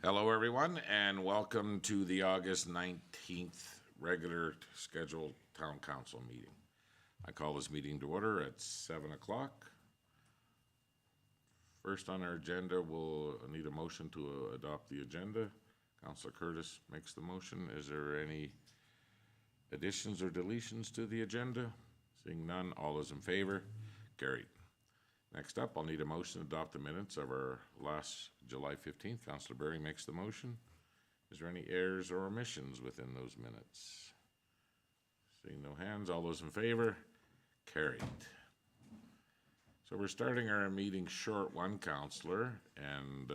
Hello, everyone, and welcome to the August 19th regular scheduled Town Council meeting. I call this meeting to order at 7 o'clock. First on our agenda, we'll need a motion to adopt the agenda. Councillor Curtis makes the motion. Is there any additions or deletions to the agenda? Seeing none, all those in favor? Carried. Next up, I'll need a motion to adopt the minutes of our last July 15th. Councillor Berry makes the motion. Is there any errors or omissions within those minutes? Seeing no hands, all those in favor? Carried. So we're starting our meeting short one, Councillor, and,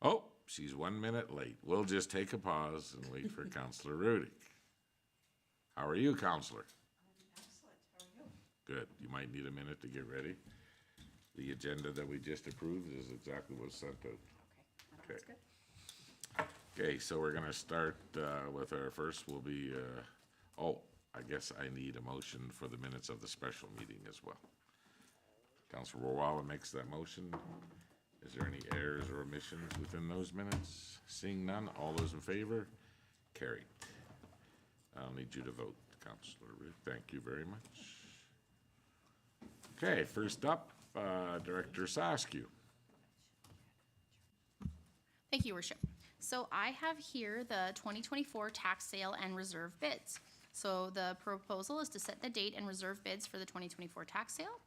oh, she's 1 minute late. We'll just take a pause and wait for Councillor Rudick. How are you, Councillor? I'm excellent. How are you? Good. You might need a minute to get ready. The agenda that we just approved is exactly what's sent out. Okay, that's good. Okay, so we're going to start with our first will be, I guess I need a motion for the minutes of the special meeting as well. Councillor Wawa makes that motion. Is there any errors or omissions within those minutes? Seeing none, all those in favor? Carried. I'll need you to vote, Councillor Rick. Thank you very much. Okay, first up, Director Saskew. Thank you, Worship. So I have here the 2024 tax sale and reserve bids. So the proposal is to set the date and reserve bids for the 2024 tax sale.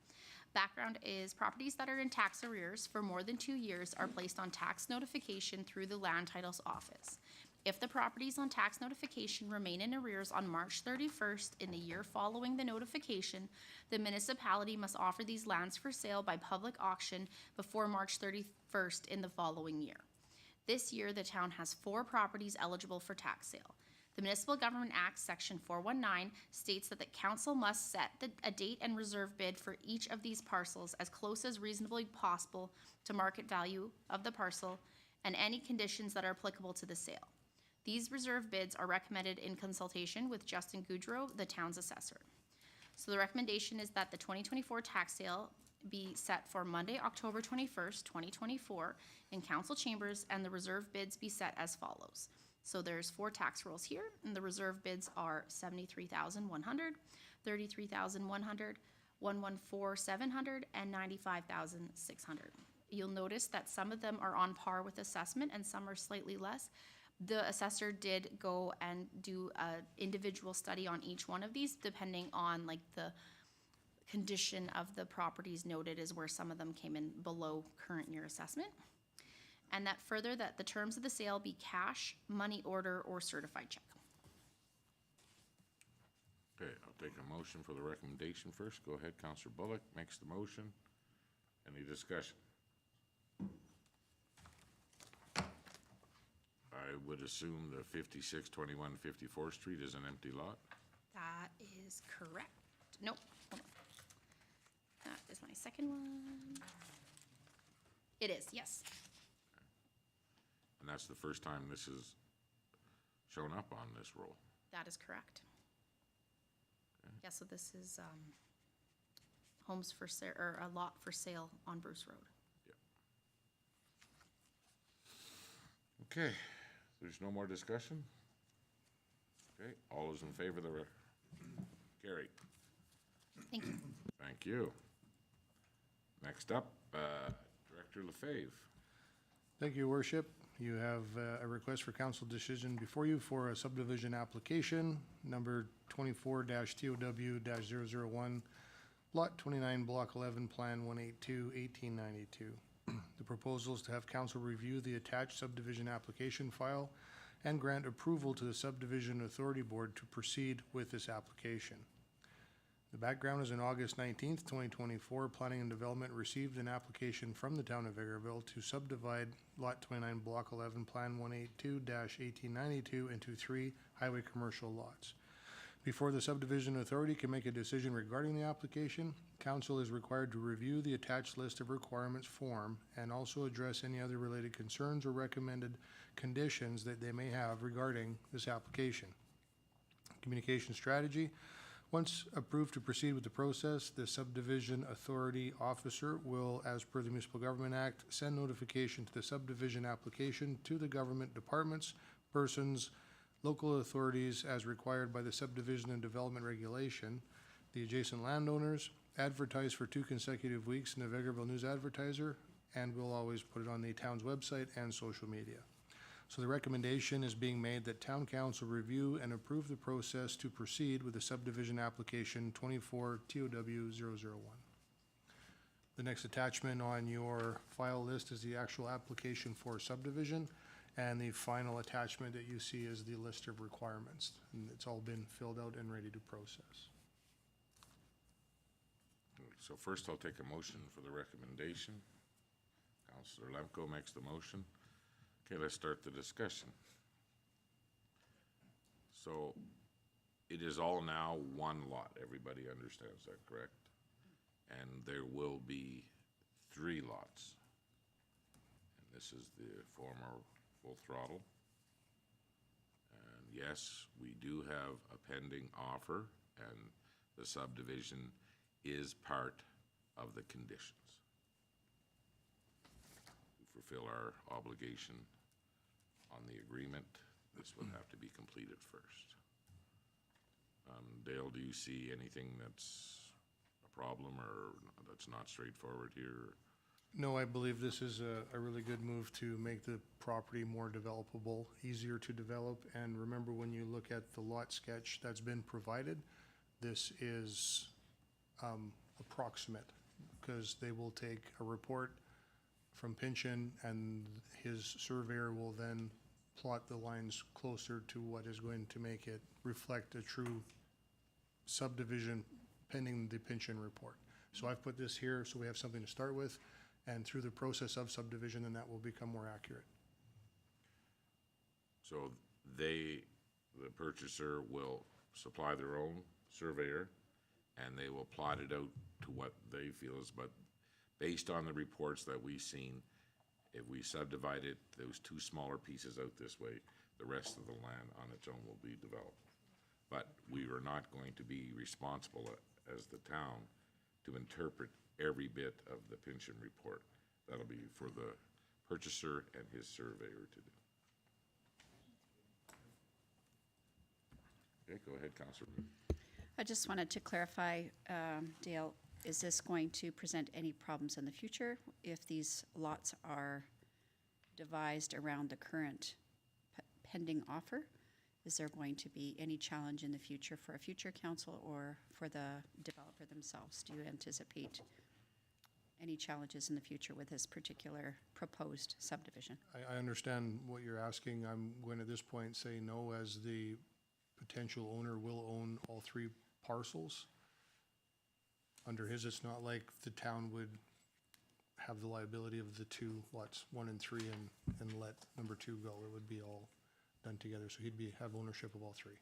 Background is properties that are in tax arrears for more than 2 years are placed on tax notification through the Land Titles Office. If the properties on tax notification remain in arrears on March 31st in the year following the notification, the municipality must offer these lands for sale by public auction before March 31st in the following year. This year, the town has 4 properties eligible for tax sale. The Municipal Government Act, Section 419, states that the council must set a date and reserve bid for each of these parcels as close as reasonably possible to market value of the parcel and any conditions that are applicable to the sale. These reserve bids are recommended in consultation with Justin Goudreau, the town's assessor. So the recommendation is that the 2024 tax sale be set for Monday, October 21st, 2024 in council chambers, and the reserve bids be set as follows. So there's 4 tax rolls here, and the reserve bids are $73,100, $33,100, $114,700, and $95,600. You'll notice that some of them are on par with assessment and some are slightly less. The assessor did go and do an individual study on each one of these, depending on like the condition of the properties noted is where some of them came in below current year assessment. And that further that the terms of the sale be cash, money order, or certified check. Okay, I'll take a motion for the recommendation first. Go ahead, Councillor Bullock makes the motion. Any discussion? I would assume the 5621 54th Street is an empty lot. That is correct. Nope, hold on. That is my second one. It is, yes. And that's the first time this has shown up on this roll. That is correct. Okay. Yeah, so this is homes for sale, or a lot for sale on Bruce Road. Yeah. Okay, there's no more discussion? Okay, all those in favor of the carry. Thank you. Thank you. Next up, Director Lefebvre. Thank you, Worship. You have a request for council decision before you for a subdivision application, number 24-TOW-001, Lot 29, Block 11, Plan 182, 1892. The proposal is to have council review the attached subdivision application file and grant approval to the Subdivision Authority Board to proceed with this application. The background is on August 19th, 2024, Planning and Development received an application from the town of Vegreville to subdivide Lot 29, Block 11, Plan 182-1892 into 3 highway commercial lots. Before the Subdivision Authority can make a decision regarding the application, council is required to review the attached list of requirements form and also address any other related concerns or recommended conditions that they may have regarding this application. Communication strategy. Once approved to proceed with the process, the subdivision authority officer will, as per the Municipal Government Act, send notification to the subdivision application to the government departments, persons, local authorities as required by the subdivision and development regulation, the adjacent landowners, advertise for 2 consecutive weeks in the Vegreville News Advertiser, and we'll always put it on the town's website and social media. So the recommendation is being made that town council review and approve the process to proceed with the subdivision application 24 TOW 001. The next attachment on your file list is the actual application for subdivision, and the final attachment that you see is the list of requirements. And it's all been filled out and ready to process. So first I'll take a motion for the recommendation. Councillor Lemko makes the motion. Okay, let's start the discussion. So it is all now one lot. Everybody understands that, correct? And there will be 3 lots. And this is the former Full Throttle. And yes, we do have a pending offer, and the subdivision is part of the conditions. To fulfill our obligation on the agreement, this would have to be completed first. Dale, do you see anything that's a problem or that's not straightforward here? No, I believe this is a really good move to make the property more developable, easier to develop. And remember, when you look at the lot sketch that's been provided, this is approximate, because they will take a report from Pinchin and his surveyor will then plot the lines closer to what is going to make it reflect a true subdivision pending the Pinchin report. So I've put this here so we have something to start with, and through the process of subdivision, then that will become more accurate. So the purchaser will supply their own surveyor, and they will plot it out to what they feel is, but based on the reports that we've seen, if we subdivide it, those 2 smaller pieces out this way, the rest of the land on its own will be developed. But we are not going to be responsible as the town to interpret every bit of the Pinchin report. That'll be for the purchaser and his surveyor to do. Okay, go ahead, Councillor. I just wanted to clarify, Dale, is this going to present any problems in the future if these lots are devised around the current pending offer? Is there going to be any challenge in the future for a future council or for the developer themselves? Do you anticipate any challenges in the future with this particular proposed subdivision? I understand what you're asking. I'm going to at this point say no, as the potential owner will own all 3 parcels. Under his, it's not like the town would have the liability of the 2 lots, 1 and 3, and let number 2 go. It would be all done together, so he'd have ownership of all 3.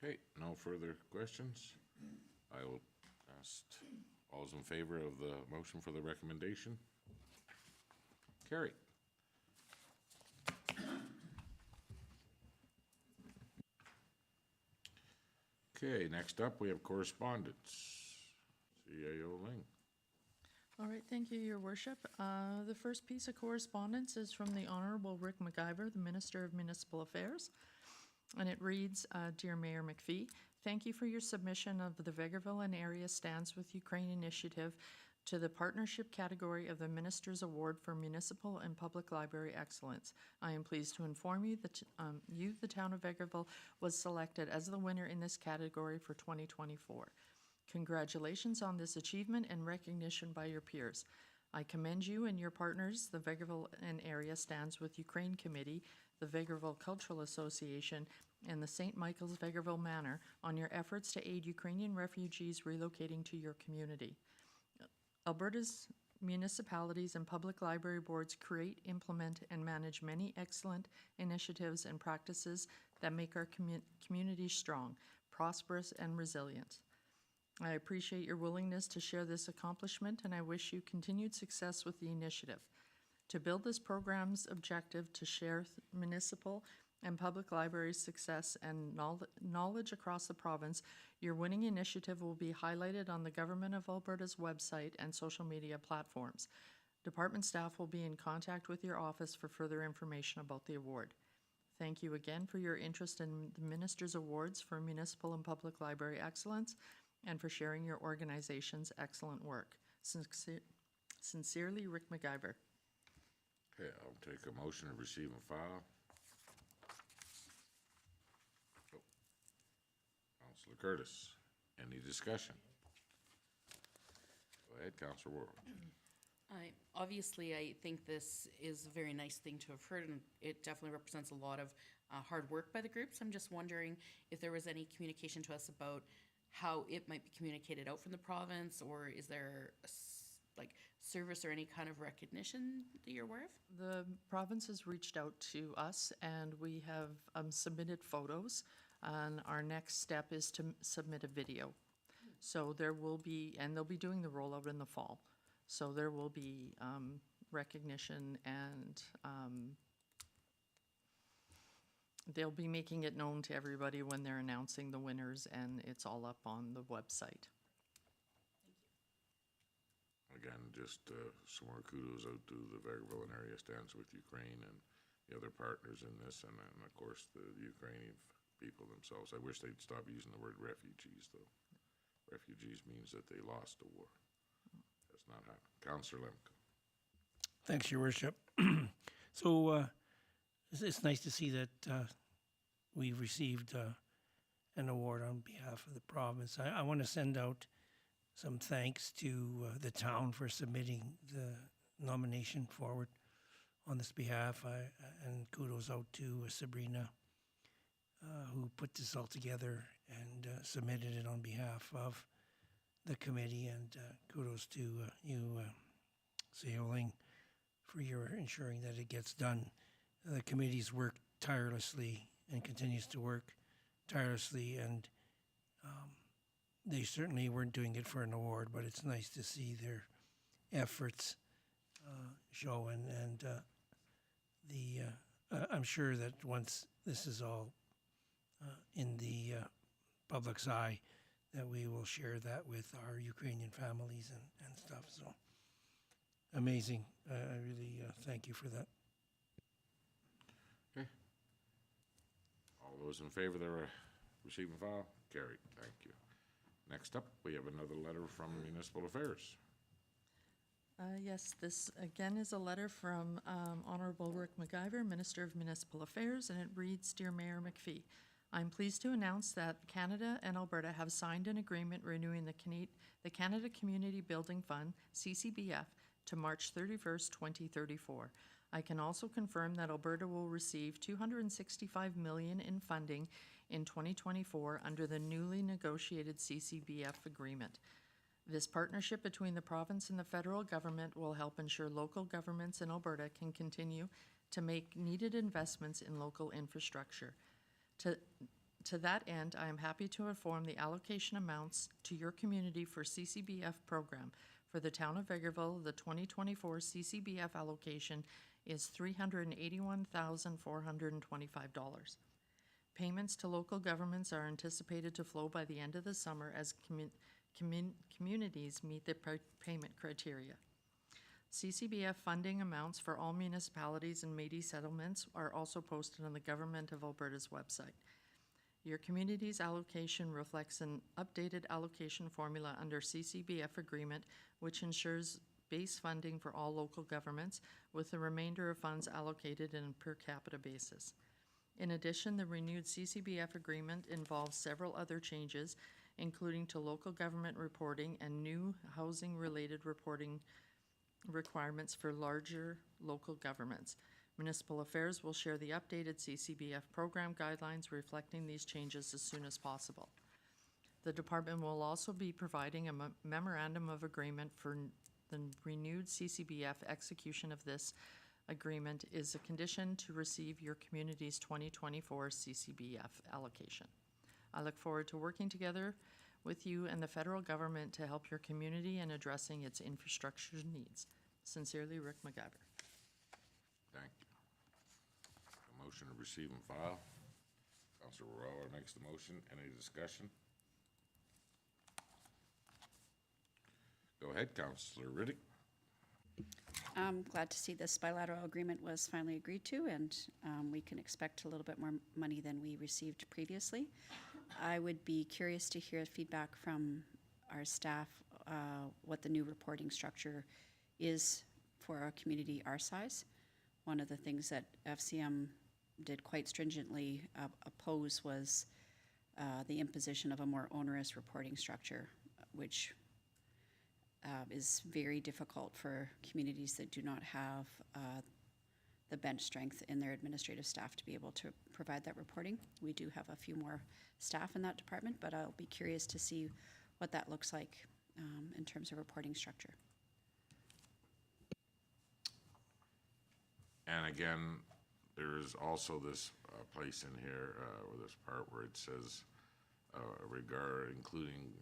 Okay, no further questions. I will ask all those in favor of the motion for the recommendation. Carried. Okay, next up, we have correspondence. CAO Ling. All right, thank you, Your Worship. The first piece of correspondence is from the Honorable Rick McIver, the Minister of Municipal Affairs. And it reads, Dear Mayor McPhee, thank you for your submission of the Vegreville and Area Stands with Ukraine initiative to the partnership category of the Minister's Award for Municipal and Public Library Excellence. I am pleased to inform you that the town of Vegreville, was selected as the winner in this category for 2024. Congratulations on this achievement and recognition by your peers. I commend you and your partners, the Vegreville and Area Stands with Ukraine Committee, the Vegreville Cultural Association, and the St. Michael's Vegreville Manor on your efforts to aid Ukrainian refugees relocating to your community. Alberta's municipalities and public library boards create, implement, and manage many excellent initiatives and practices that make our communities strong, prosperous, and resilient. I appreciate your willingness to share this accomplishment, and I wish you continued success with the initiative. To build this program's objective to share municipal and public library success and knowledge across the province, your winning initiative will be highlighted on the Government of Alberta's website and social media platforms. Department staff will be in contact with your office for further information about the award. Thank you again for your interest in the Minister's Awards for Municipal and Public Library Excellence and for sharing your organization's excellent work. Sincerely, Rick MacGyver. Okay, I'll take a motion to receive and file. Oh. Councillor Curtis, any discussion? Go ahead, Councillor Ward. Obviously, I think this is a very nice thing to have heard, and it definitely represents a lot of hard work by the groups. I'm just wondering if there was any communication to us about how it might be communicated out from the province, or is there service or any kind of recognition that you're aware of? The province has reached out to us and we have submitted photos, and our next step is to submit a video. So there will be, and they'll be doing the rollout in the fall. So there will be recognition, and they'll be making it known to everybody when they're announcing the winners, and it's all up on the website. Again, just some more kudos out to the Vegreville and area Stands with Ukraine and the other partners in this, and of course the Ukrainian people themselves. I wish they'd stop using the word refugees, though. Refugees means that they lost the war. That's not happening. Councillor Lemke. Thanks, Your Worship. So it's nice to see that we've received an award on behalf of the province. I want to send out some thanks to the town for submitting the nomination forward on this behalf, and kudos out to Sabrina, who put this all together and submitted it on behalf of the committee, and kudos to you, Seoling, for your ensuring that it gets done. The committee's worked tirelessly and continues to work tirelessly, and they certainly weren't doing it for an award, but it's nice to see their efforts show, and I'm sure that once this is all in the public's eye, that we will share that with our Ukrainian families and stuff. So amazing. I really thank you for that. Okay. All those in favor of the receive and file? Carried. Thank you. Next up, we have another letter from Municipal Affairs. Yes, this again is a letter from Honorable Rick MacGyver, Minister of Municipal Affairs, and it reads, Dear Mayor McPhee, I'm pleased to announce that Canada and Alberta have signed an agreement renewing the Canada Community Building Fund, CCBF, to March 31st, 2034. I can also confirm that Alberta will receive $265 million in funding in 2024 under the newly negotiated CCBF agreement. This partnership between the province and the federal government will help ensure local governments in Alberta can continue to make needed investments in local infrastructure. To that end, I am happy to inform the allocation amounts to your community for CCBF program. For the town of Vegreville, the 2024 CCBF allocation is $381,425. Payments to local governments are anticipated to flow by the end of the summer as communities meet the payment criteria. CCBF funding amounts for all municipalities and Métis settlements are also posted on the Government of Alberta's website. Your community's allocation reflects an updated allocation formula under CCBF agreement, which ensures base funding for all local governments, with the remainder of funds allocated in a per capita basis. In addition, the renewed CCBF agreement involves several other changes, including to local government reporting and new housing-related reporting requirements for larger local governments. Municipal Affairs will share the updated CCBF program guidelines reflecting these changes as soon as possible. The department will also be providing a memorandum of agreement for the renewed CCBF. Execution of this agreement is a condition to receive your community's 2024 CCBF allocation. I look forward to working together with you and the federal government to help your community in addressing its infrastructure needs. Sincerely, Rick MacGyver. Thank you. A motion to receive and file. Counselor Rowe makes the motion. Any discussion? Go ahead, Counselor Riddick. I'm glad to see this bilateral agreement was finally agreed to, and we can expect a little bit more money than we received previously. I would be curious to hear feedback from our staff, what the new reporting structure is for a community our size. One of the things that FCM did quite stringently oppose was the imposition of a more onerous reporting structure, which is very difficult for communities that do not have the bench strength in their administrative staff to be able to provide that reporting. We do have a few more staff in that department, but I'll be curious to see what that looks like in terms of reporting structure. And again, there is also this place in here, or this part where it says including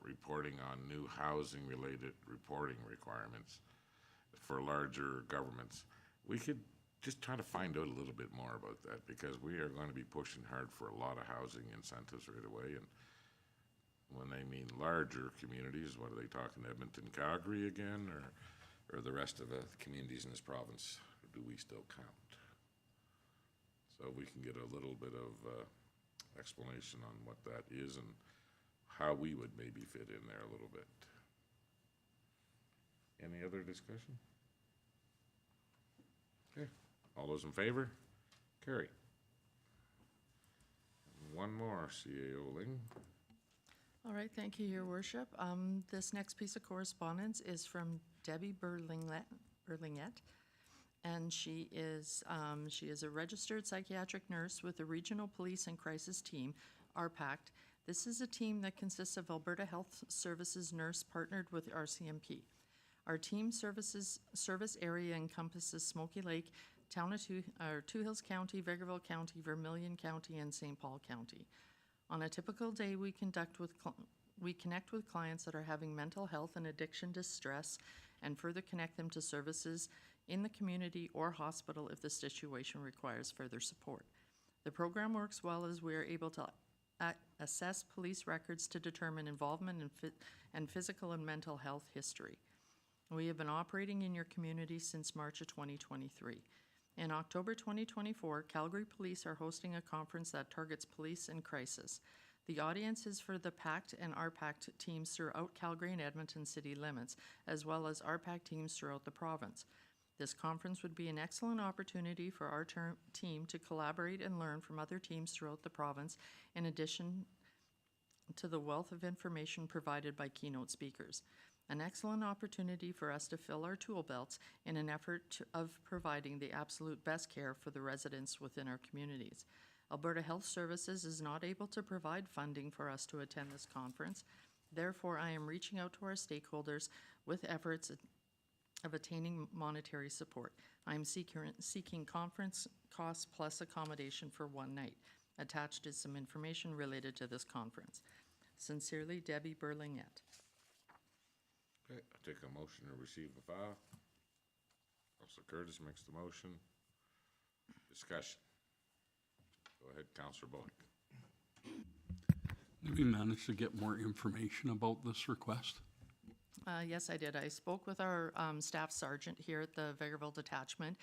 reporting on new housing-related reporting requirements for larger governments. We could just try to find out a little bit more about that, because we are going to be pushing hard for a lot of housing incentives right away. And when they mean larger communities, what are they talking, Edmonton, Calgary again, or the rest of the communities in this province? Or do we still count? So we can get a little bit of explanation on what that is and how we would maybe fit in there a little bit. Any other discussion? Okay, all those in favor? Carry. One more, CAO Ling. All right, thank you, Your Worship. This next piece of correspondence is from Debbie Berlingette, and she is a registered psychiatric nurse with the Regional Police and Crisis Team, RPACT. This is a team that consists of Alberta Health Services nurse partnered with RCMP. Our team service area encompasses Smoky Lake, Two Hills County, Vegreville County, Vermilion County, and St. Paul County. On a typical day, we connect with clients that are having mental health and addiction distress, and further connect them to services in the community or hospital if the situation requires further support. The program works well as we are able to assess police records to determine involvement in physical and mental health history. We have been operating in your community since March of 2023. In October 2024, Calgary Police are hosting a conference that targets police in crisis. The audience is for the PACT and RPACT teams throughout Calgary and Edmonton city limits, as well as RPACT teams throughout the province. This conference would be an excellent opportunity for our team to collaborate and learn from other teams throughout the province, in addition to the wealth of information provided by keynote speakers. An excellent opportunity for us to fill our tool belts in an effort of providing the absolute best care for the residents within our communities. Alberta Health Services is not able to provide funding for us to attend this conference. Therefore, I am reaching out to our stakeholders with efforts of attaining monetary support. I am seeking conference costs plus accommodation for one night. Attached is some information related to this conference. Sincerely, Debbie Berlingette. Okay, I take a motion to receive and file. Councilor Curtis makes the motion. Discussion. Go ahead, Councilor Bullock. Did we manage to get more information about this request? Yes, I did. I spoke with our staff sergeant here at the Vegreville detachment,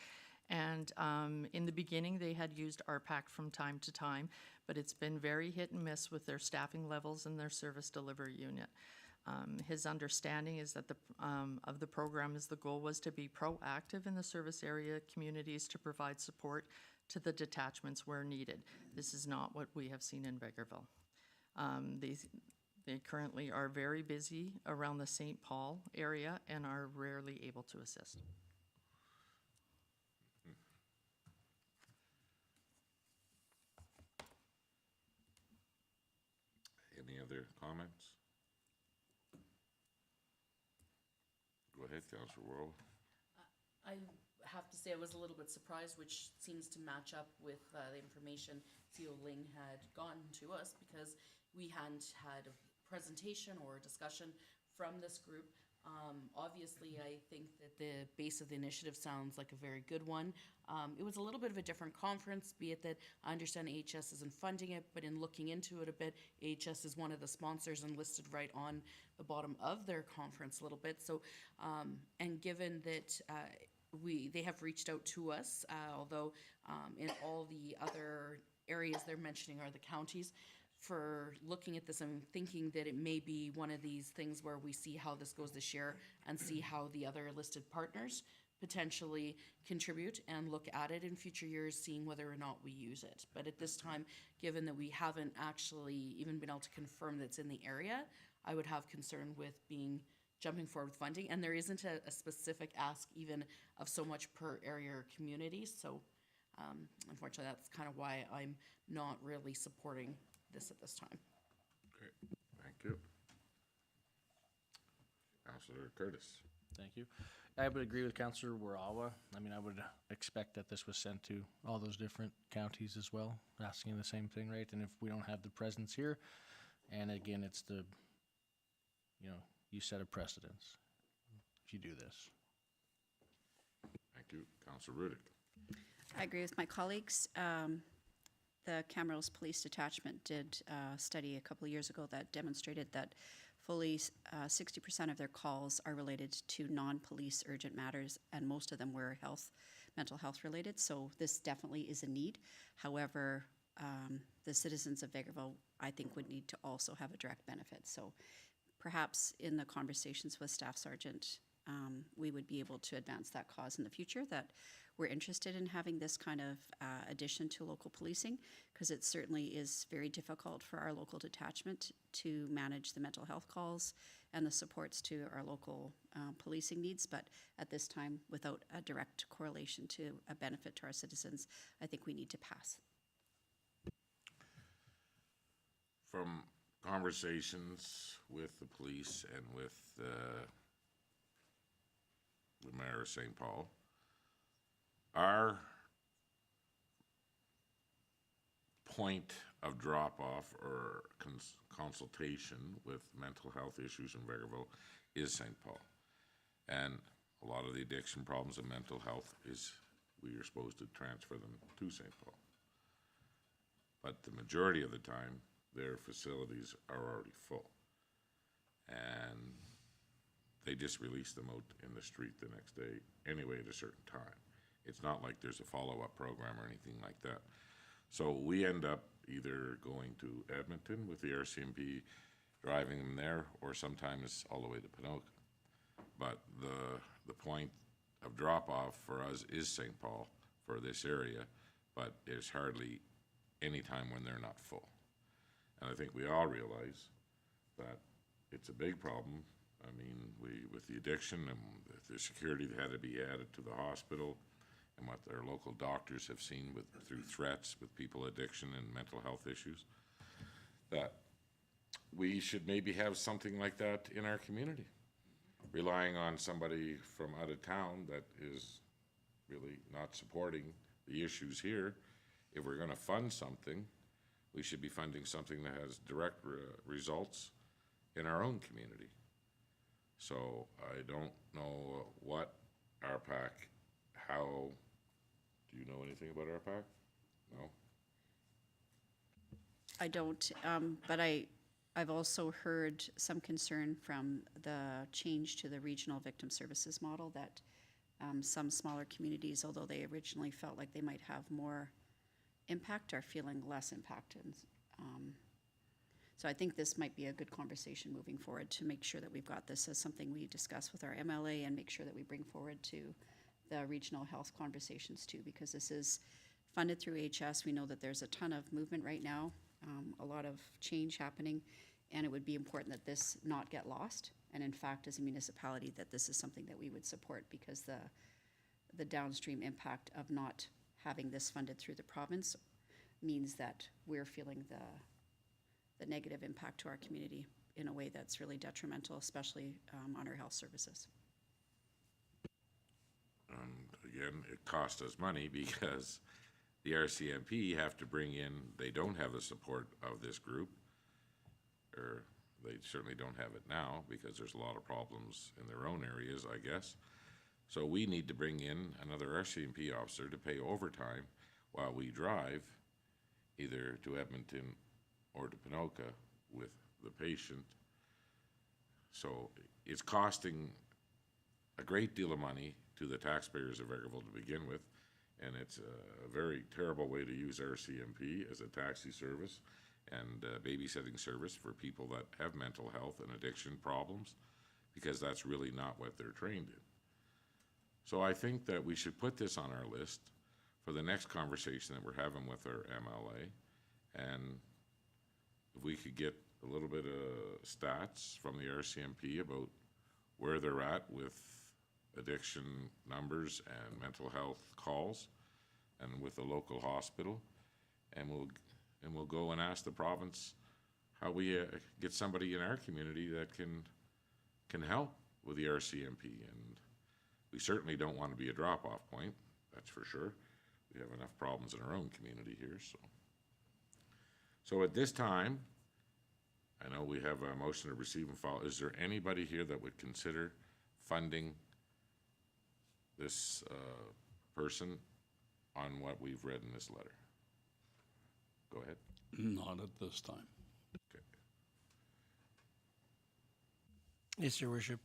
and in the beginning they had used RPAC from time to time, but it's been very hit and miss with their staffing levels and their service delivery unit. His understanding is that of the program is the goal was to be proactive in the service area communities to provide support to the detachments where needed. This is not what we have seen in Vegreville. They currently are very busy around the St. Paul area and are rarely able to assist. Any other comments? Go ahead, Councilor Worrell. I have to say I was a little bit surprised, which seems to match up with the information CEO Ling had gotten to us, because we hadn't had a presentation or a discussion from this group Obviously, I think that the base of the initiative sounds like a very good one. It was a little bit of a different conference, be it that I understand AHS isn't funding it, but in looking into it a bit, AHS is one of the sponsors and listed right on the bottom of their conference a little bit. So, and given that they have reached out to us, although in all the other areas they're mentioning are the counties, for looking at this, I'm thinking that it may be one of these things where we see how this goes this year and see how the other listed partners potentially contribute and look at it in future years, seeing whether or not we use it. But at this time, given that we haven't actually even been able to confirm that it's in the area, I would have concern with jumping forward with funding. And there isn't a specific ask even of so much per area or community. So unfortunately, that's kind of why I'm not really supporting this at this time. Okay, thank you. Councillor Curtis. Thank you. I would agree with Councillor Warawa. I mean, I would expect that this was sent to all those different counties as well, asking the same thing, right? And if we don't have the presence here, and again, it's the, you set a precedence if you do this. Thank you. Councillor Rudick. I agree with my colleagues. The Camrose Police Detachment did a study a couple of years ago that demonstrated that fully 60% of their calls are related to non-police urgent matters, and most of them were mental health related. So this definitely is a need. However, the citizens of Vegreville, I think, would need to also have a direct benefit. So perhaps in the conversations with Staff Sergeant, we would be able to advance that cause in the future, that we're interested in having this kind of addition to local policing, because it certainly is very difficult for our local detachment to manage the mental health calls and the supports to our local policing needs. But at this time, without a direct correlation to a benefit to our citizens, I think we need to pass. From conversations with the police and with the mayor of St. Paul, our point of drop-off or consultation with mental health issues in Vegreville is St. Paul. And a lot of the addiction problems and mental health is, we are supposed to transfer them to St. Paul. But the majority of the time, their facilities are already full. And they just release them out in the street the next day anyway at a certain time. It's not like there's a follow-up program or anything like that. So we end up either going to Edmonton with the RCMP, driving them there, or sometimes all the way to Pinoca. But the point of drop-off for us is St. Paul for this area, but there's hardly any time when they're not full. And I think we all realize that it's a big problem. I mean, with the addiction and the security that had to be added to the hospital, and what their local doctors have seen through threats with people addiction and mental health issues, that we should maybe have something like that in our community. Relying on somebody from out of town that is really not supporting the issues here. If we're gonna fund something, we should be funding something that has direct results in our own community. So I don't know what RPAC, how, do you know anything about RPAC? No? I don't, but I've also heard some concern from the change to the regional victim services model that some smaller communities, although they originally felt like they might have more impact, are feeling less impacted. So I think this might be a good conversation moving forward to make sure that we've got this as something we discuss with our MLA and make sure that we bring forward to the regional health conversations too, because this is funded through HS. We know that there's a ton of movement right now, a lot of change happening, and it would be important that this not get lost. And in fact, as a municipality, that this is something that we would support, because the downstream impact of not having this funded through the province means that we're feeling the negative impact to our community in a way that's really detrimental, especially on our health services. And again, it costs us money because the RCMP have to bring in, they don't have the support of this group, or they certainly don't have it now because there's a lot of problems in their own areas, I guess. So we need to bring in another RCMP officer to pay overtime while we drive either to Edmonton or to Pinoka with the patient. So it's costing a great deal of money to the taxpayers of Vegreville to begin with, and it's a very terrible way to use RCMP as a taxi service and babysitting service for people that have mental health and addiction problems, because that's really not what they're trained in. So I think that we should put this on our list for the next conversation that we're having with our MLA, and if we could get a little bit of stats from the RCMP about where they're at with addiction numbers and mental health calls, and with the local hospital, and we'll go and ask the province how we get somebody in our community that can help with the RCMP. And we certainly don't want to be a drop-off point, that's for sure. We have enough problems in our own community here, so at this time, I know we have a motion to receive and file. Is there anybody here that would consider funding this person on what we've read in this letter? Go ahead. Not at this time. Okay. Yes, Your Worship.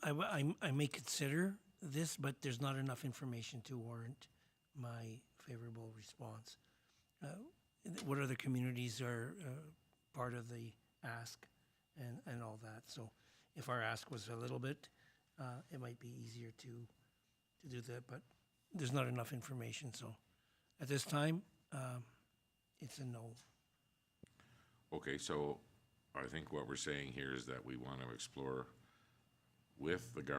I may consider this, but there's not enough information to warrant my favorable response. What other communities are part of the ask and all that? So if our ask was a little bit, it might be easier to do that, but there's not enough information. So at this time, it's a no. Okay, so I think what we're saying here is that we want to explore with the government